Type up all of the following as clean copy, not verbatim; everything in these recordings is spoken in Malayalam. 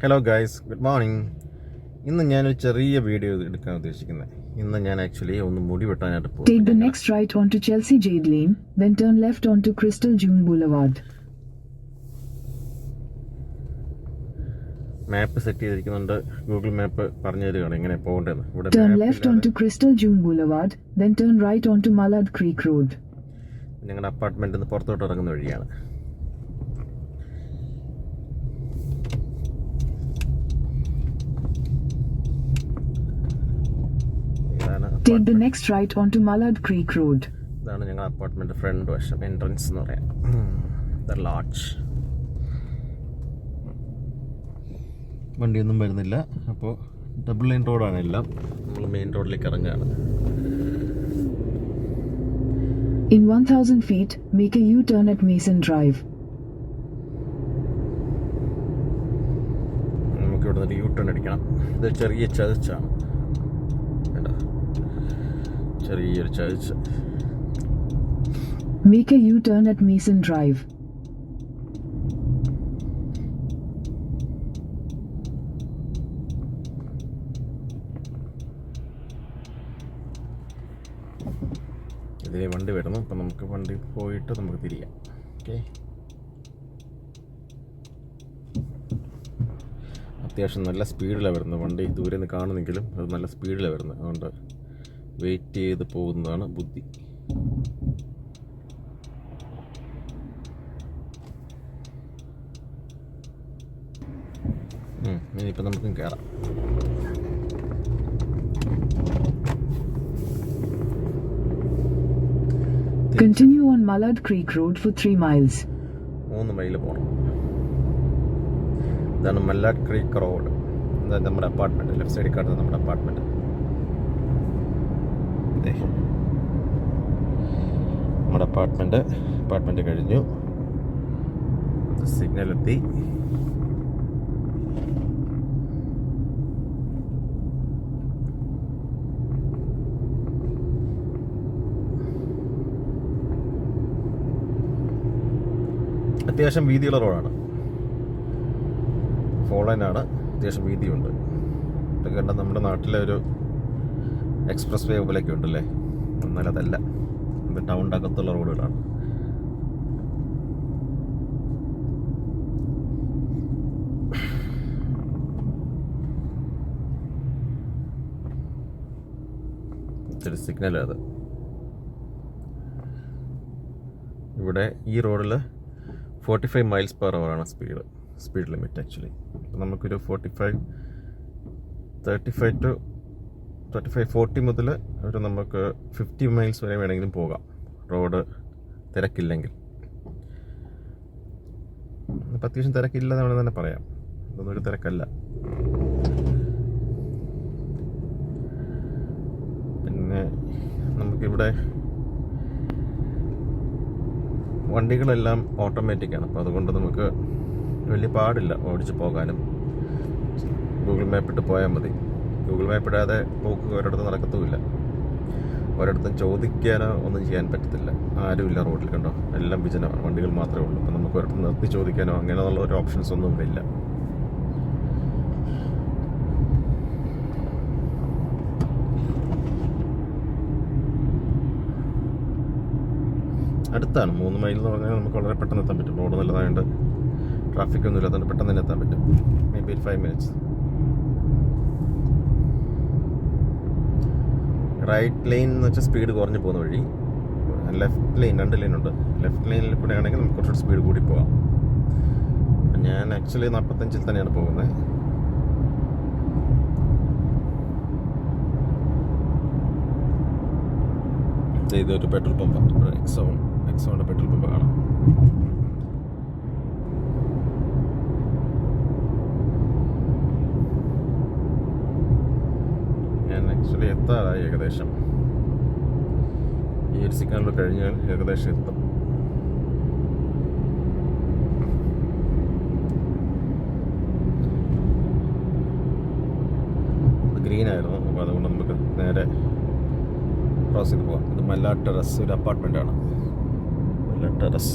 Hello guys, good morning. ഇന്ന് ഞാനൊരു ചെറിയ വീഡിയോ എടുക്കാൻ ഉദ്ദേശിക്കുന്നത്. ഇന്ന് ഞാൻ ആക്ച്വലി ഒന്ന് മുടി വെട്ടാനായിട്ട് പോകും. Take the next right onto Chelsea Jade Lane, then turn left onto Crystal June Boulevard. Map set ചെയ്തിരിക്കുന്നുണ്ട്. Google map പറഞ്ഞു തരികയാണ് എങ്ങനെ പോകേണ്ടതെന്ന്. ഇവിടെ Turn left onto Crystal June Boulevard, then turn right onto Mallard Creek Road. ഞങ്ങളുടെ അപ്പാർട്ട്മെന്റിൽ നിന്ന് പുറത്തോട്ട് ഇറങ്ങുന്ന വഴിയാണ്. Take the next right onto Mallard Creek Road. ഇതാണ് ഞങ്ങളുടെ അപ്പാർട്ട്മെന്റ് ഫ്രണ്ട് വശം, എൻട്രൻസ് എന്ന് പറയാം. The lodge. വണ്ടിയൊന്നും വരുന്നില്ല. അപ്പോൾ ഡബിൾ ലൈൻ റോഡാണ് എല്ലാം. നമ്മൾ മെയിൻ റോഡിലേക്ക് ഇറങ്ങുകയാണ്. In 1000 feet, make a U-turn at Mason Drive. നമുക്ക് ഇവിടെ നിന്ന് U-turn അടിക്കണം. ഇത് ചെറിയ ചർച്ചാണ്, ചെറിയൊരു church. Make a U-turn at Mason Drive. ഇതിലെ വണ്ടി വരുന്നു. അപ്പം നമുക്ക് വണ്ടി പോയിട്ട് നമുക്ക് തിരിയാം. ഓക്കെ, അത്യാവശ്യം നല്ല സ്പീഡിലാണ് വരുന്നത് വണ്ടി. ദൂരെ നിന്ന് കാണുന്നെങ്കിലും അത് നല്ല സ്പീഡിലാണ് വരുന്നത്. അതുകൊണ്ട് വെയിറ്റ് ചെയ്ത് പോകുന്നതാണ് ബുദ്ധി. ഇനിയിപ്പോൾ നമുക്കും കയറാം. Continue on Mallard Creek Road for 3 miles. 3 mile പോകണം. ഇതാണ് മല്ലാഡ് ക്രീക്ക് റോഡ്. ഇതാണ് നമ്മുടെ അപ്പാർട്ട്മെൻറ്റ്. ലെഫ്റ്റ് സൈഡിൽ കാണുന്നത് നമ്മുടെ അപ്പാർട്ട്മെൻറ്റ്. നമ്മുടെ അപ്പാർട്ട്മെൻറ്റ് കഴിഞ്ഞു. സിഗ്നൽ എത്തി. അത്യാവശ്യം വീതിയുള്ള റോഡാണ്. 4 ലൈനാണ്. അത്യാവശ്യം വീതിയുണ്ട്. ഇത് കണ്ട നമ്മുടെ നാട്ടിലെ ഒരു എക്സ്പ്രസ് വേ പോലെയൊക്കെ ഉണ്ടല്ലേ, എന്നാൽ അതല്ല. ഇത് ടൗണിൻ്റെ അകത്തുള്ള റോഡുകളാണ്. ഇത്തിരി സിഗ്നൽ അത്. ഇവിടെ ഈ റോഡിൽ 45 മൈൽസ് പെർ അവർ ആണ് സ്പീഡ് ലിമിറ്റ് ആക്ച്വലി. നമുക്കൊരു 40 മുതൽ ഒരു നമുക്ക് 50 മൈൽസ് വരെ വേണമെങ്കിലും പോകാം, റോഡ് തിരക്കില്ലെങ്കിൽ. ഇപ്പം അത്യാവശ്യം തിരക്കില്ലെന്ന് വേണമെങ്കിൽ തന്നെ പറയാം. ഇതൊന്നും ഒരു തിരക്കല്ല. പിന്നെ നമുക്കിവിടെ വണ്ടികളെല്ലാം ഓട്ടോമാറ്റിക്കാണ്. അപ്പോൾ അതുകൊണ്ട് നമുക്ക് വലിയ പാടില്ല ഓടിച്ച് പോകാനും. ഗൂഗിൾ മാപ്പ് ഇട്ട് പോയാൽ മതി. ഗൂഗിൾ മാപ്പ് ഇടാതെ പോക്ക് ഒരിടത്തും നടക്കത്തുമില്ല. ഒരിടത്തും ചോദിക്കാനോ ഒന്നും ചെയ്യാൻ പറ്റത്തില്ല. ആരുമില്ല റോഡിൽ, കണ്ടോ, എല്ലാം വിജനമാണ്, വണ്ടികൾ മാത്രമേ ഉള്ളൂ. അപ്പോൾ നമുക്ക് ഒരിടത്ത് നിർത്തി ചോദിക്കാനോ അങ്ങനെയുള്ള ഒരു ഓപ്ഷൻസ് ഒന്നും ഇവിടെ ഇല്ല. അടുത്താണ് 3 മൈൽ എന്ന് പറഞ്ഞാൽ നമുക്ക് വളരെ പെട്ടെന്ന് എത്താൻ പറ്റും. റോഡ് നല്ലതായതുകൊണ്ട് ട്രാഫിക് ഒന്നും ഇല്ലാത്തതുകൊണ്ട് പെട്ടെന്ന് തന്നെ എത്താൻ പറ്റും. Maybe 5 minutes. Right line എന്ന് വെച്ചാൽ സ്പീഡ് കുറഞ്ഞു പോകുന്ന വഴി. Left line, 2 ലൈനുണ്ട്. ലെഫ്റ്റ് ലൈനിൽ കൂടെ ആണെങ്കിൽ നമുക്ക് കുറച്ചുകൂടി സ്പീഡ് കൂടി പോകാം. ഞാൻ ആക്ച്വലി 45 തന്നെയാണ് പോകുന്നത്. ഇതൊരു പെട്രോൾ പമ്പ്, എക്സോണിൻ്റെ പെട്രോൾ പമ്പ് കാണാം. ഞാൻ ആക്ച്വലി എത്താറായി ഏകദേശം. ഈ ഒരു സിഗ്നൽ കഴിഞ്ഞാൽ ഏകദേശം എത്തും. ഗ്രീൻ ആയിരുന്നു, അപ്പോൾ അതുകൊണ്ട് നമുക്ക് നേരെ ക്രോസ് ചെയ്ത് പോകാം. ഇത് മല്ലാഡ് ടെറസ് ഒരു അപ്പാർട്ട്മെൻ്റ് ആണ്. മല്ലാഡ് ടെറസ്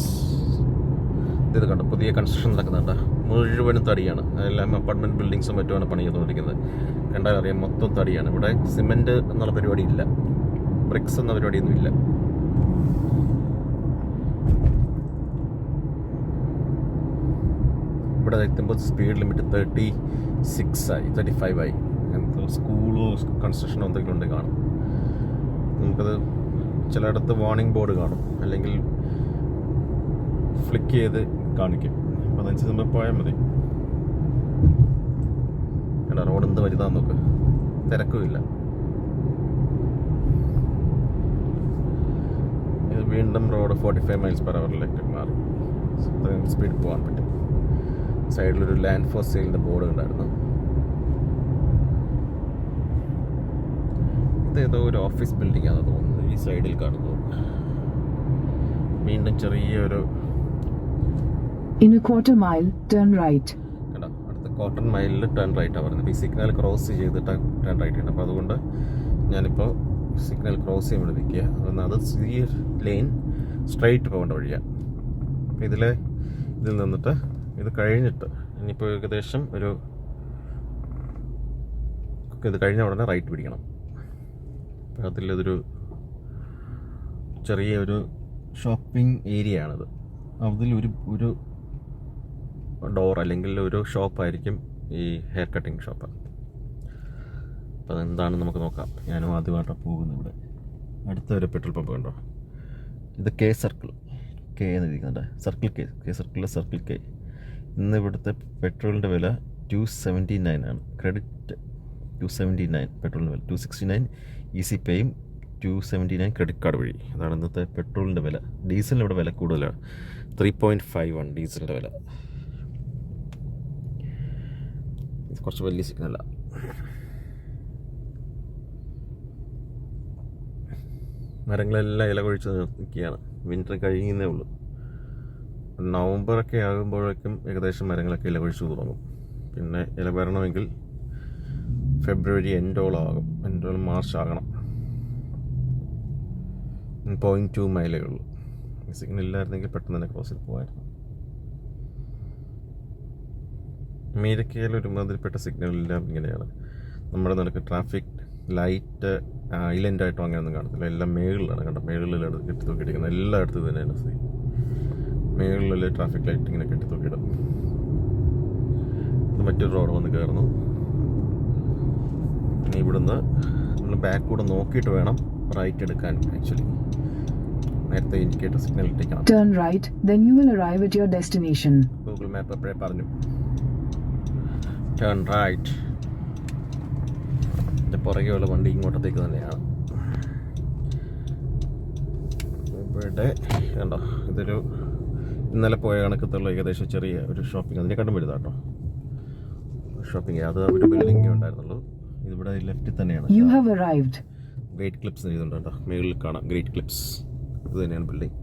ഇത് കണ്ടോ, പുതിയ കൺസ്ട്രക്ഷൻ നടക്കുന്നുണ്ട്. മുഴുവനും തടിയാണ്. അതെല്ലാം അപ്പാർട്ട്മെൻറ്റ് ബിൽഡിങ്സും മറ്റുമാണ് പണി ചെയ്തുകൊണ്ടിരിക്കുന്നത്. കണ്ടാൽ അറിയാം, മൊത്തം തടിയാണ്. ഇവിടെ സിമെൻറ്റ് എന്നുള്ള പരിപാടി ഇല്ല, ബ്രിക്സ് എന്ന പരിപാടിയൊന്നും ഇല്ല. ഇവിടെ എത്തുമ്പോൾ സ്പീഡ് ലിമിറ്റ് 36 ആയി, 35 ആയി. സ്കൂളോ കൺസ്ട്രക്ഷനോ എന്തെങ്കിലും ഉണ്ടെങ്കിൽ കാണും. നമുക്കത് ചിലയിടത്ത് വാർണിംഗ് ബോർഡ് കാണും, അല്ലെങ്കിൽ ഫ്ലിക്ക് ചെയ്ത് കാണിക്കും. അപ്പോൾ അതനുസരിച്ച് നമ്മൾ പോയാൽ മതി. എടാ, റോഡ് എന്ത് വലുതാന്ന് നോക്ക്, തിരക്കുമില്ല. ഇത് വീണ്ടും റോഡ് 45 മൈൽസ് പെർ അവറിലേക്ക് മാറി. സ്പീഡ് പോകാൻ പറ്റും. സൈഡിലൊരു ലാൻഡ് ഫോർ സെയിലിൻ്റെ ബോർഡ് ഉണ്ടായിരുന്നു. ഇതേതോ ഒരു ഓഫീസ് ബിൽഡിംഗ് ആണെന്ന് തോന്നുന്നത് ഈ സൈഡിൽ കാണുന്നത്. വീണ്ടും ചെറിയൊരു In a quarter mile, turn right. കേട്ടോ, അടുത്ത ക്വാർട്ടർ മൈലിൽ ടേൺ റൈറ്റാണ് പറയുന്നത്. ഈ സിഗ്നൽ ക്രോസ് ചെയ്തിട്ട് ടേൺ റൈറ്റ് ഉണ്ട്. അപ്പോൾ അതുകൊണ്ട് ഞാനിപ്പോൾ സിഗ്നൽ ക്രോസ് ചെയ്യാൻ വേണ്ടി നിൽക്കുക. അത് ഈ ലൈൻ സ്ട്രെയിറ്റ് പോകേണ്ട വഴിയാണ്. അപ്പോൾ ഇതിൽ നിന്നിട്ട് ഇത് കഴിഞ്ഞിട്ട് ഇനിയിപ്പോൾ ഏകദേശം ഇത് കഴിഞ്ഞ ഉടനെ റൈറ്റ് പിടിക്കണം. അപ്പോൾ അതിലതൊരു ചെറിയൊരു ഷോപ്പിംഗ് ഏരിയ ആണിത്. അതിലൊരു ഡോർ അല്ലെങ്കിൽ ഒരു ഷോപ്പായിരിക്കും ഈ ഹെയർ കട്ടിങ് ഷോപ്പ്. അപ്പോൾ അതെന്താണെന്ന് നമുക്ക് നോക്കാം. ഞാനും ആദ്യമായിട്ടാണ് പോകുന്നത്. ഇവിടെ അടുത്ത ഒരു പെട്രോൾ പമ്പ് കണ്ടോ, ഇത് കെ സർക്കിൾ, കെ എന്ന് ഇരിക്കുന്നുണ്ട്. സർക്കിൾ കെ സർക്കിളിലെ സർക്കിൾ കെ. ഇന്ന് ഇവിടുത്തെ പെട്രോളിൻ്റെ വില 279 ആണ്. ക്രെഡിറ്റ് 279 പെട്രോളിൻ്റെ വില, 269 ഈസി പേയും 279 ക്രെഡിറ്റ് കാർഡ് വഴി. അതാണ് ഇന്നത്തെ പെട്രോളിൻ്റെ വില. ഡീസലിന് ഇവിടെ വില കൂടുതലാണ്, 3.51 ഡീസലിൻ്റെ വില. ഇത് കുറച്ച് വലിയ സിഗ്നലാണ്. മരങ്ങളെല്ലാം ഇല കൊഴിച്ച് നിൽക്കുകയാണ്. വിൻ്റർ കഴിയുന്നേ ഉള്ളൂ. നവംബറൊക്കെ ആകുമ്പോഴേക്കും ഏകദേശം മരങ്ങളൊക്കെ ഇല കൊഴിച്ച് തുടങ്ങും. പിന്നെ ഇല വരണമെങ്കിൽ ഫെബ്രുവരി എൻഡോളം ആകും. എൻഡോളം മാർച്ച് ആകണം. 0.2 മൈലേ ഉള്ളൂ. സിഗ്നൽ ഇല്ലായിരുന്നെങ്കിൽ പെട്ടെന്ന് തന്നെ ക്രോസ് ചെയ്ത് പോകായിരുന്നു. അമേരിക്കയിൽ ഒരുമാതിരിപ്പെട്ട സിഗ്നലെല്ലാം ഇങ്ങനെയാണ്. നമ്മുടെ നിലക്ക് ട്രാഫിക് ലൈറ്റ് ഐലൻഡായിട്ടോ അങ്ങനെയൊന്നും കാണത്തില്ല. എല്ലാം മേളിലാണ്. കണ്ടോ, മേളിലാണ് കെട്ടി തൂക്കിയിട്ടിരിക്കുന്നത്. എല്ലായിടത്തും തന്നെയാണ് സ്ഥിതി. മേളിൽ ട്രാഫിക് ലൈറ്റ് ഇങ്ങനെ കെട്ടി തൂക്കിയിടും. ഇത് മറ്റൊരു റോഡ് വന്ന് കയറുന്നു. ഇനി ഇവിടുന്ന് നമ്മൾ ബാക്ക് കൂടെ നോക്കിയിട്ട് വേണം റൈറ്റ് എടുക്കാൻ. ആക്ച്വലി നേരത്തെ ഇൻഡിക്കേറ്റർ സിഗ്നൽ ഇട്ടിരിക്കണം. Turn right, then you will arrive at your destination. Google map എപ്പോഴേ പറഞ്ഞു ടേൺ റൈറ്റ്. എൻ്റെ പുറകെ ഉള്ള വണ്ടി ഇങ്ങോട്ടത്തേക്ക് തന്നെയാണ്. ഇവിടെ കണ്ടോ, ഇതൊരു ഇന്നലെ പോയ കണക്കത്തുള്ള ഏകദേശം ചെറിയ ഒരു ഷോപ്പിംഗ്, അതിനെക്കാട്ടും വലുതാട്ടോ ഷോപ്പിംഗ്. അത് ഒരു ബിൽഡിംഗ് ഉണ്ടായിരുന്നുള്ളൂ. ഇതിവിടെ ലെഫ്റ്റിൽ തന്നെയാണ്. You have arrived. Great clips എഴുതുന്നുണ്ട് കേട്ടോ, മേളിൽ കാണാം ഗ്രേറ്റ് ക്ലിപ്സ്. ഇത് തന്നെയാണ് ബിൽഡിംഗ്.